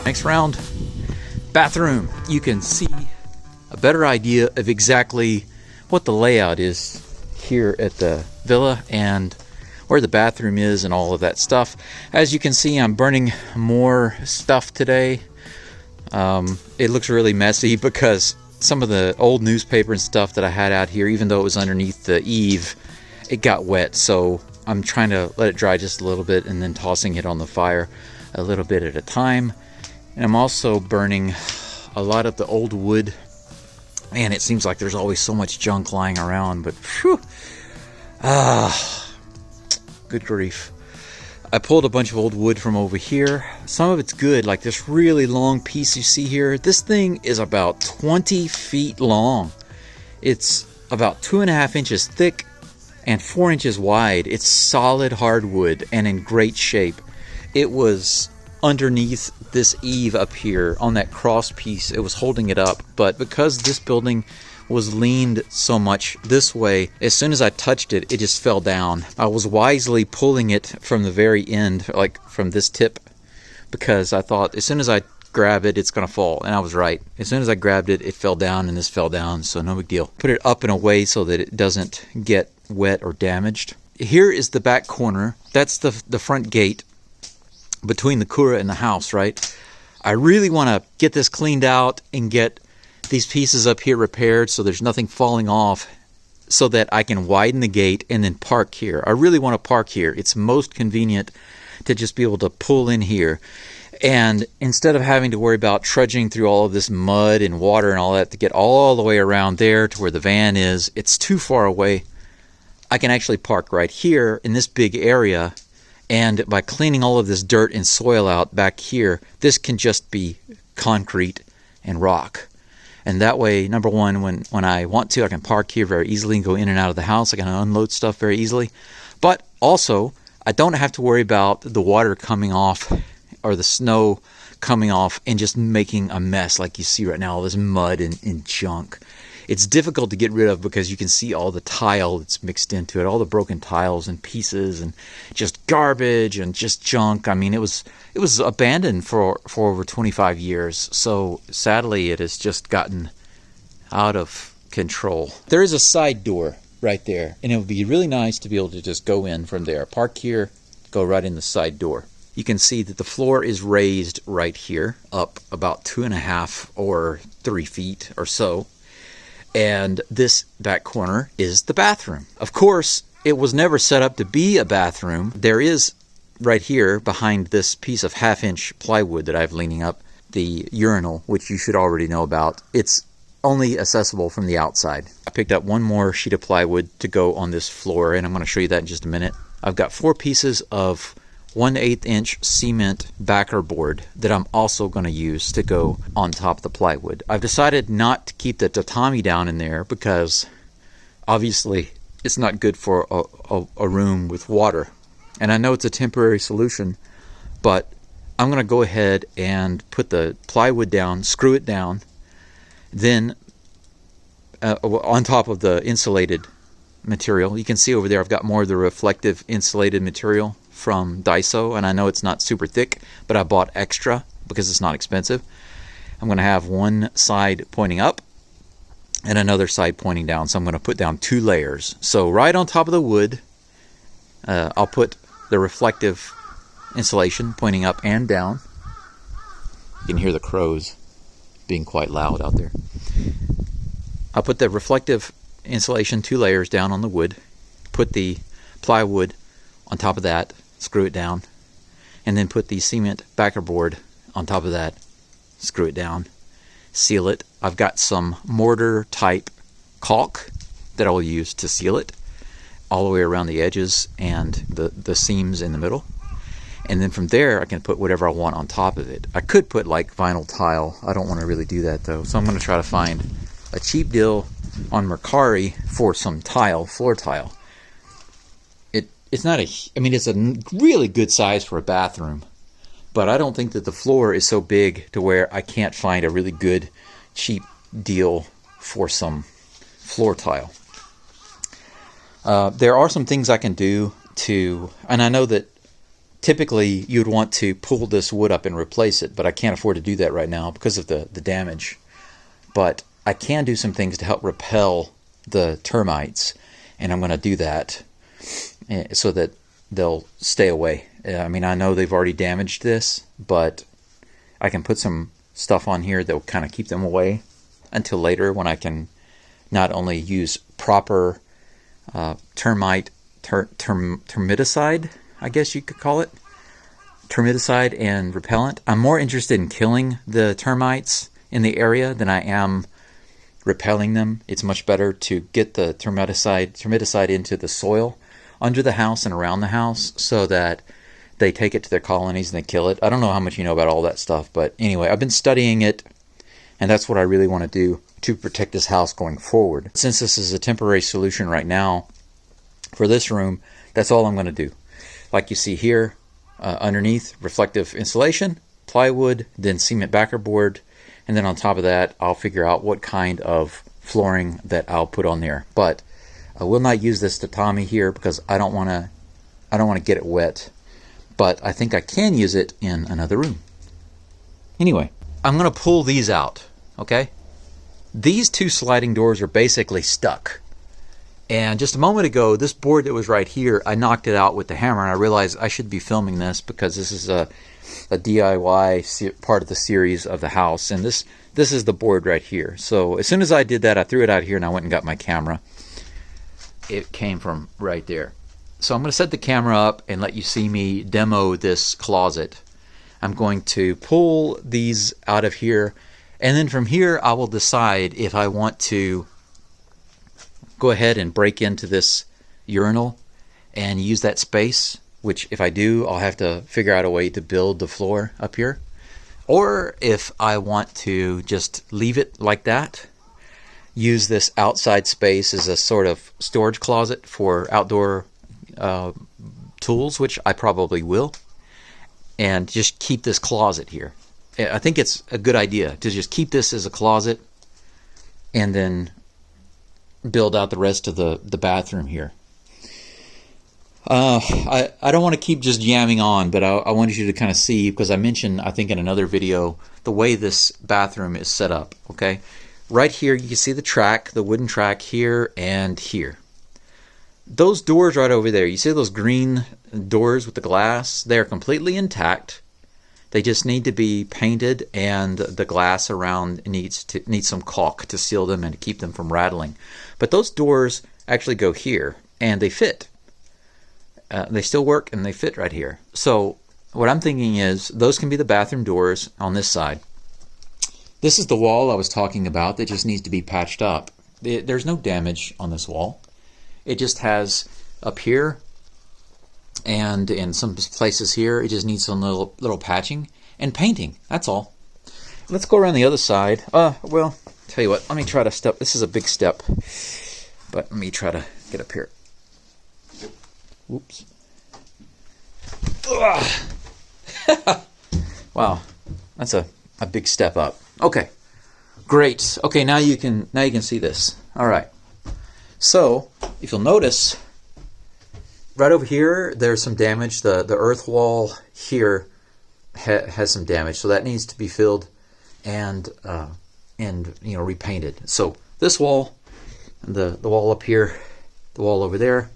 Next round, bathroom. You can see a better idea of exactly what the layout is here at the villa and where the bathroom is and all of that stuff. As you can see, I'm burning more stuff today. It looks really messy because some of the old newspaper and stuff that I had out here, even though it was underneath the eave, it got wet. So I'm trying to let it dry just a little bit and then tossing it on the fire a little bit at a time. And I'm also burning a lot of the old wood. Man, it seems like there's always so much junk lying around, but phew. Good grief. I pulled a bunch of old wood from over here. Some of it's good, like this really long piece you see here. This thing is about 20 feet long. It's about 2.5 inches thick and 4 inches wide. It's solid hardwood and in great shape. It was underneath this eave up here on that cross piece. It was holding it up, but because this building was leaned so much this way, as soon as I touched it, it just fell down. I was wisely pulling it from the very end, like from this tip, because I thought as soon as I grab it, it's gonna fall, and I was right. As soon as I grabbed it, it fell down, and this fell down, so no big deal. Put it up in a way so that it doesn't get wet or damaged. Here is the back corner. That's the front gate between the Kura and the house, right? I really want to get this cleaned out and get these pieces up here repaired so there's nothing falling off, so that I can widen the gate and then park here. I really want to park here. It's most convenient to just be able to pull in here. And instead of having to worry about trudging through all of this mud and water and all that to get all the way around there to where the van is, it's too far away. I can actually park right here in this big area. And by cleaning all of this dirt and soil out back here, this can just be concrete and rock. And that way, number one, when I want to, I can park here very easily and go in and out of the house. I can unload stuff very easily. But also, I don't have to worry about the water coming off or the snow coming off and just making a mess like you see right now, all this mud and junk. It's difficult to get rid of because you can see all the tile that's mixed into it, all the broken tiles and pieces and just garbage and just junk. I mean, it was abandoned for over 25 years. So sadly, it has just gotten out of control. There is a side door right there, and it would be really nice to be able to just go in from there. Park here, go right in the side door. You can see that the floor is raised right here, up about 2.5 or 3 feet or so. And this back corner is the bathroom. Of course, it was never set up to be a bathroom. There is right here behind this piece of 1/2-inch plywood that I have leaning up, the urinal, which you should already know about. It's only accessible from the outside. I picked up one more sheet of plywood to go on this floor, and I'm going to show you that in just a minute. I've got 4 pieces of 1/8-inch cement backer board that I'm also going to use to go on top of the plywood. I've decided not to keep the tatami down in there because obviously it's not good for a room with water. And I know it's a temporary solution, but I'm going to go ahead and put the plywood down, screw it down, then on top of the insulated material. You can see over there I've got more of the reflective insulated material from Daiso, and I know it's not super thick, but I bought extra because it's not expensive. I'm going to have one side pointing up and another side pointing down, so I'm going to put down 2 layers. So right on top of the wood, I'll put the reflective insulation pointing up and down. You can hear the crows being quite loud out there. I'll put the reflective insulation 2 layers down on the wood, put the plywood on top of that, screw it down, and then put the cement backer board on top of that, screw it down, seal it. I've got some mortar type caulk that I will use to seal it all the way around the edges and the seams in the middle. And then from there I can put whatever I want on top of it. I could put like vinyl tile. I don't want to really do that though, so I'm going to try to find a cheap deal on Mercari for some tile, floor tile. It's not it's a really good size for a bathroom, but I don't think that the floor is so big to where I can't find a really good, cheap deal for some floor tile. There are some things I can do to, and I know that typically you'd want to pull this wood up and replace it, but I can't afford to do that right now because of the damage. But I can do some things to help repel the termites, and I'm going to do that so that they'll stay away. I mean, I know they've already damaged this, but I can put some stuff on here that will kind of keep them away until later, when I can not only use proper termiticide, I guess you could call it, termiticide and repellent. I'm more interested in killing the termites in the area than I am repelling them. It's much better to get the termiticide into the soil under the house and around the house so that they take it to their colonies and they kill it. I don't know how much you know about all that stuff, but anyway, I've been studying it, and that's what I really want to do to protect this house going forward. Since this is a temporary solution right now for this room, that's all I'm going to do. Like you see here, underneath, reflective insulation, plywood, then cement backer board, and then on top of that, I'll figure out what kind of flooring that I'll put on there. But I will not use this tatami here because I don't want to get it wet. But I think I can use it in another room. Anyway, I'm going to pull these out, okay? These two sliding doors are basically stuck. And just a moment ago, this board that was right here, I knocked it out with the hammer, and I realized I should be filming this because this is a DIY part of the series of the house. And this is the board right here. So as soon as I did that, I threw it out here and I went and got my camera. It came from right there. So I'm going to set the camera up and let you see me demo this closet. I'm going to pull these out of here, and then from here I will decide if I want to go ahead and break into this urinal and use that space, which if I do, I'll have to figure out a way to build the floor up here. Or if I want to just leave it like that, use this outside space as a sort of storage closet for outdoor tools, which I probably will, and just keep this closet here. I think it's a good idea to just keep this as a closet and then build out the rest of the bathroom here. I don't want to keep just jamming on, but I wanted you to kind of see, because I mentioned, I think in another video, the way this bathroom is set up. Okay, right here you can see the track, the wooden track here and here. Those doors right over there, you see those green doors with the glass? They're completely intact. They just need to be painted, and the glass around needs some caulk to seal them and to keep them from rattling. But those doors actually go here, and they fit. They still work, and they fit right here. So what I'm thinking is those can be the bathroom doors on this side. This is the wall I was talking about that just needs to be patched up. There's no damage on this wall. It just has up here and in some places here, it just needs some little patching and painting. That's all. Let's go around the other side. Well, tell you what, let me try to step. This is a big step, but let me try to get up here. Whoops. Wow, that's a big step up. Okay, great. Okay, now you can see this. All right. So, if you'll notice, right over here, there's some damage. The earth wall here has some damage, so that needs to be filled and repainted. So this wall, the wall up here, the wall over there,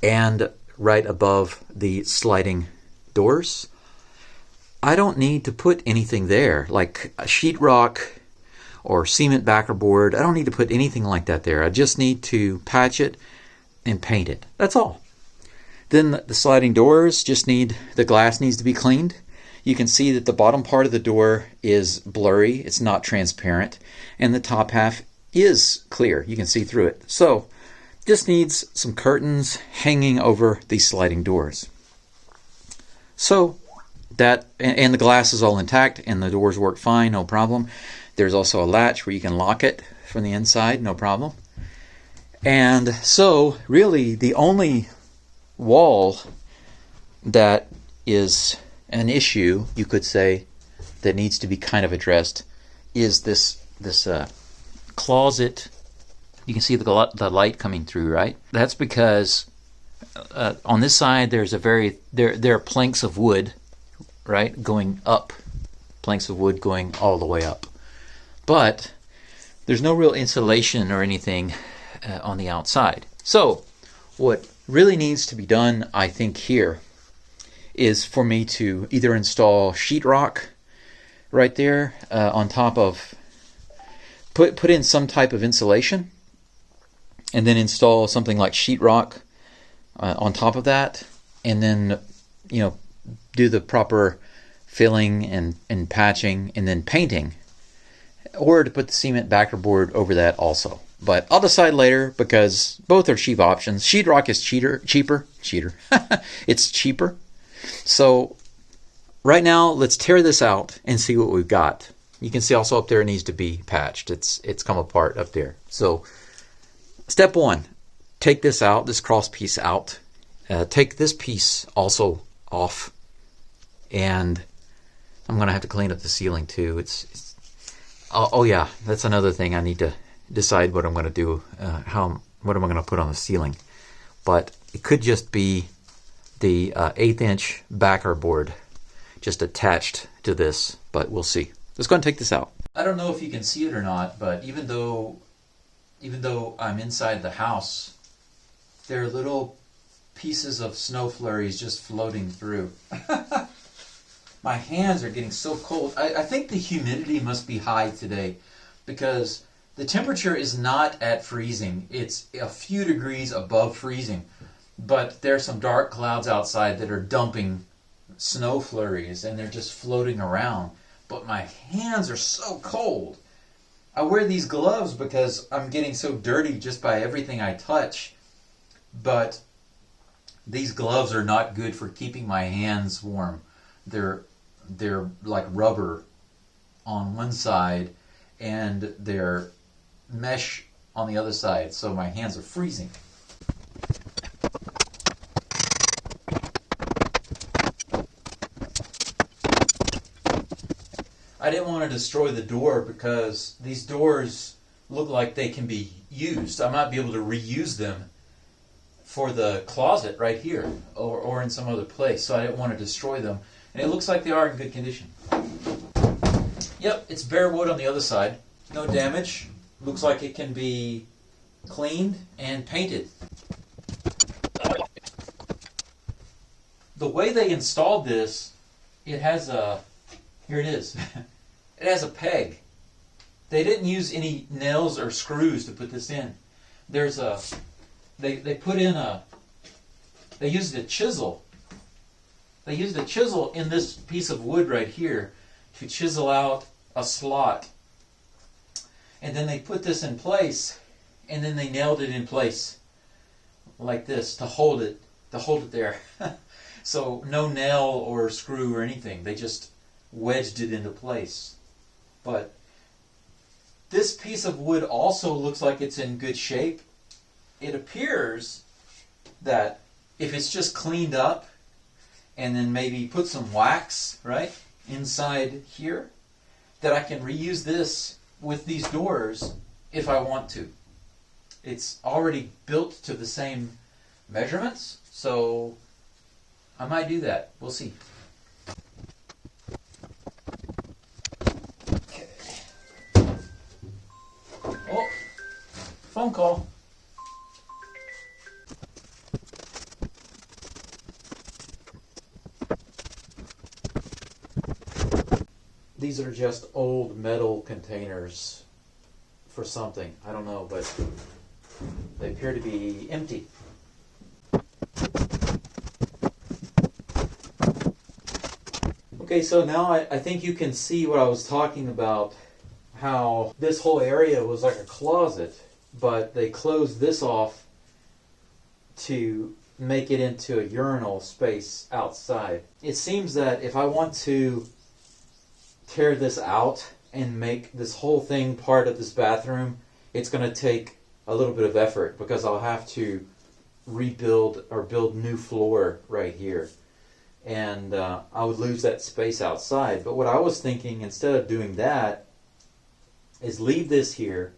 and right above the sliding doors, I don't need to put anything there, like a sheetrock or cement backer board. I don't need to put anything like that there. I just need to patch it and paint it. That's all. Then the sliding doors just the glass needs to be cleaned. You can see that the bottom part of the door is blurry. It's not transparent. And the top half is clear. You can see through it. So just needs some curtains hanging over these sliding doors. So that, and the glass is all intact and the doors work fine, no problem. There's also a latch where you can lock it from the inside, no problem. And so really the only wall that is an issue, you could say, that needs to be kind of addressed is this closet. You can see the light coming through, right? That's because On this side, there are planks of wood, right, going up, planks of wood going all the way up. But there's no real insulation or anything on the outside. So what really needs to be done, I think, here is for me to either install sheetrock right there on top of, put in some type of insulation, and then install something like sheetrock on top of that, and then do the proper filling and patching and then painting, or to put the cement backer board over that also. But I'll decide later because both are cheap options. Sheetrock is cheaper. It's cheaper. So right now, let's tear this out and see what we've got. You can see also up there it needs to be patched. It's come apart up there. So step one, take this out, this cross piece out. Take this piece also off, and I'm gonna have to clean up the ceiling too. Oh yeah, that's another thing. I need to decide what I'm gonna do. What am I gonna put on the ceiling? But it could just be the 1/8" backer board just attached to this, but we'll see. Let's go and take this out. I don't know if you can see it or not, but even though I'm inside the house, there are little pieces of snow flurries just floating through. My hands are getting so cold. I think the humidity must be high today because the temperature is not at freezing. It's a few degrees above freezing, but there's some dark clouds outside that are dumping snow flurries and they're just floating around. But my hands are so cold. I wear these gloves because I'm getting so dirty just by everything I touch. But these gloves are not good for keeping my hands warm. They're like rubber on one side and they're mesh on the other side, so my hands are freezing. I didn't want to destroy the door because these doors look like they can be used. I might be able to reuse them for the closet right here or in some other place, so I didn't want to destroy them. And it looks like they are in good condition. Yep, it's bare wood on the other side. No damage. Looks like it can be cleaned and painted. The way they installed this, it has a... Here it is. It has a peg. They didn't use any nails or screws to put this in. There's a... They put in a... They used a chisel. They used a chisel in this piece of wood right here to chisel out a slot. And then they put this in place, and then they nailed it in place like this to hold it there. So no nail or screw or anything. They just wedged it into place. But this piece of wood also looks like it's in good shape. It appears that if it's just cleaned up and then maybe put some wax right inside here, that I can reuse this with these doors if I want to. It's already built to the same measurements, so I might do that. We'll see. Okay. Oh, phone call. These are just old metal containers for something. I don't know, but they appear to be empty. Okay, so now I think you can see what I was talking about, how this whole area was like a closet, but they closed this off to make it into a urinal space outside. It seems that if I want to tear this out and make this whole thing part of this bathroom, it's going to take a little bit of effort because I'll have to rebuild or build new floor right here, and I would lose that space outside. But what I was thinking, instead of doing that, is leave this here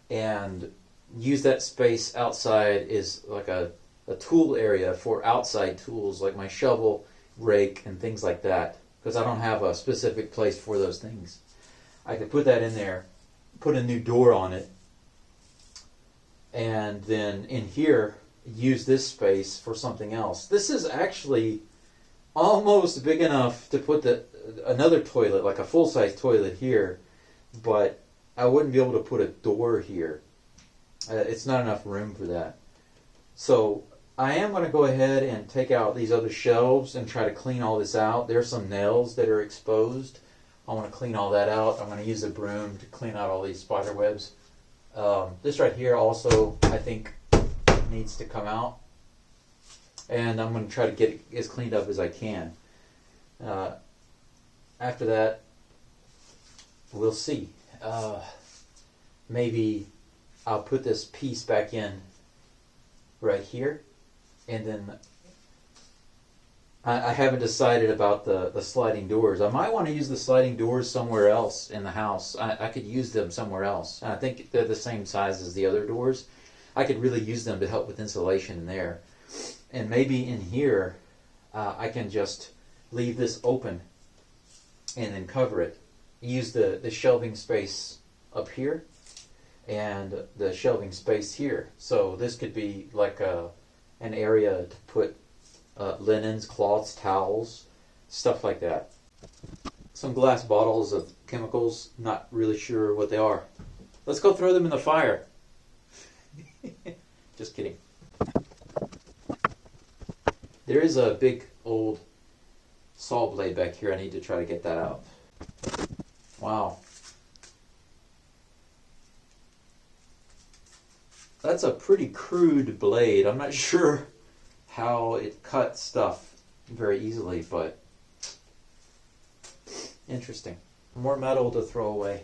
and use that space outside is like a a tool area for outside tools like my shovel, rake, and things like that, because I don't have a specific place for those things. I could put that in there, put a new door on it, and then in here use this space for something else. This is actually almost big enough to put another toilet, like a full-size toilet here, but I wouldn't be able to put a door here. It's not enough room for that. So I am going to go ahead and take out these other shelves and try to clean all this out. There's some nails that are exposed. I want to clean all that out. I'm going to use a broom to clean out all these spider webs. This right here also, I think, needs to come out. And I'm going to try to get it as cleaned up as I can. After that, we'll see. Maybe I'll put this piece back in right here. And then I haven't decided about the sliding doors. I might want to use the sliding doors somewhere else in the house. I could use them somewhere else. I think they're the same size as the other doors. I could really use them to help with insulation in there. And maybe in here, I can just leave this open and then cover it. Use the shelving space up here and the shelving space here. So this could be like an area to put linens, cloths, towels, stuff like that. Some glass bottles of chemicals, not really sure what they are. Let's go throw them in the fire. Just kidding. There is a big old saw blade back here. I need to try to get that out. Wow. That's a pretty crude blade. I'm not sure how it cuts stuff very easily, but interesting. More metal to throw away.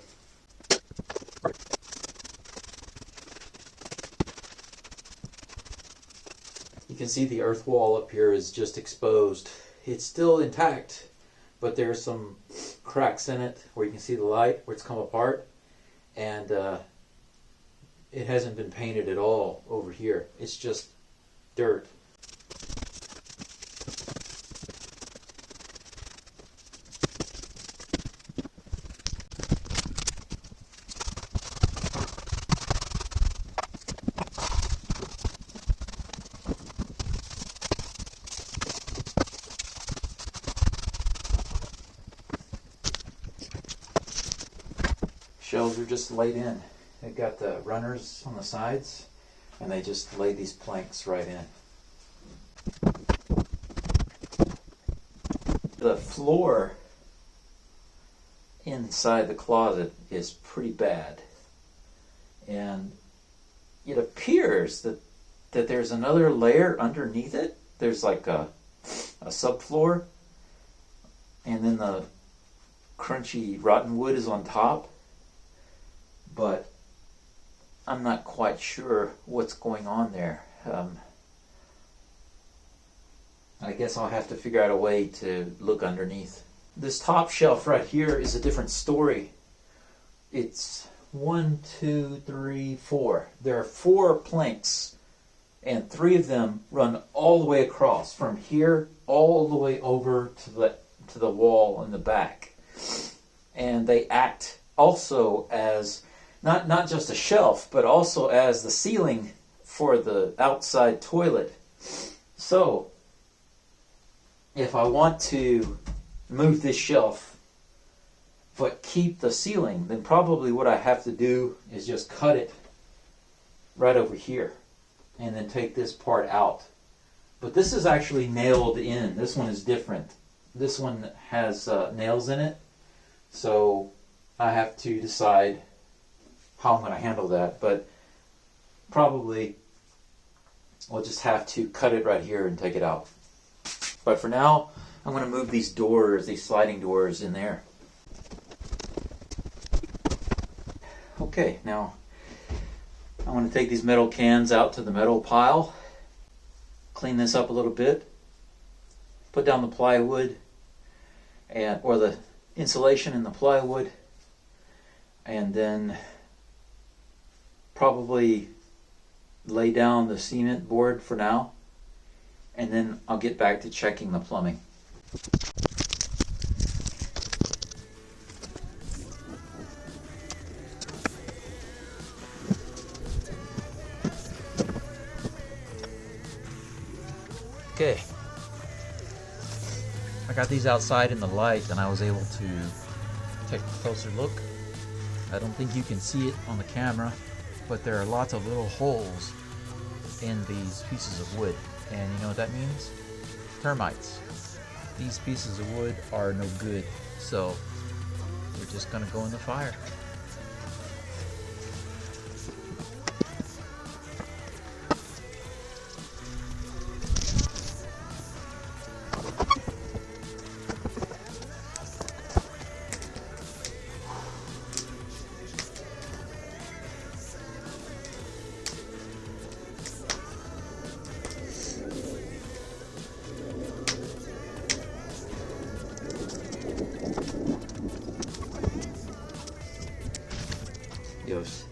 You can see the earth wall up here is just exposed. It's still intact, but there's some cracks in it where you can see the light, where it's come apart, and it hasn't been painted at all over here. It's just dirt. Shelves are just laid in. They've got the runners on the sides, and they just lay these planks right in. The floor inside the closet is pretty bad, and it appears that there's another layer underneath it. There's like a subfloor, and then the crunchy rotten wood is on top. But I'm not quite sure what's going on there. I guess I'll have to figure out a way to look underneath. This top shelf right here is a different story. It's 1, 2, 3, 4. There are 4 planks, and 3 of them run all the way across from here all the way over to the wall in the back. And they act also as not just a shelf, but also as the ceiling for the outside toilet. So, if I want to move this shelf but keep the ceiling, then probably what I have to do is just cut it right over here and then take this part out. But this is actually nailed in. This one is different. This one has nails in it, so I have to decide how I'm going to handle that, but probably we'll just have to cut it right here and take it out. But for now, I'm going to move these doors, these sliding doors in there. Okay, now I'm going to take these metal cans out to the metal pile, clean this up a little bit, put down the plywood or the insulation in the plywood, and then probably lay down the cement board for now and then I'll get back to checking the plumbing. Okay, I got these outside in the light and I was able to take a closer look. I don't think you can see it on the camera, but there are lots of little holes in these pieces of wood. And you know what that means? Termites. These pieces of wood are no good, so we're just gonna go in the fire. Dios.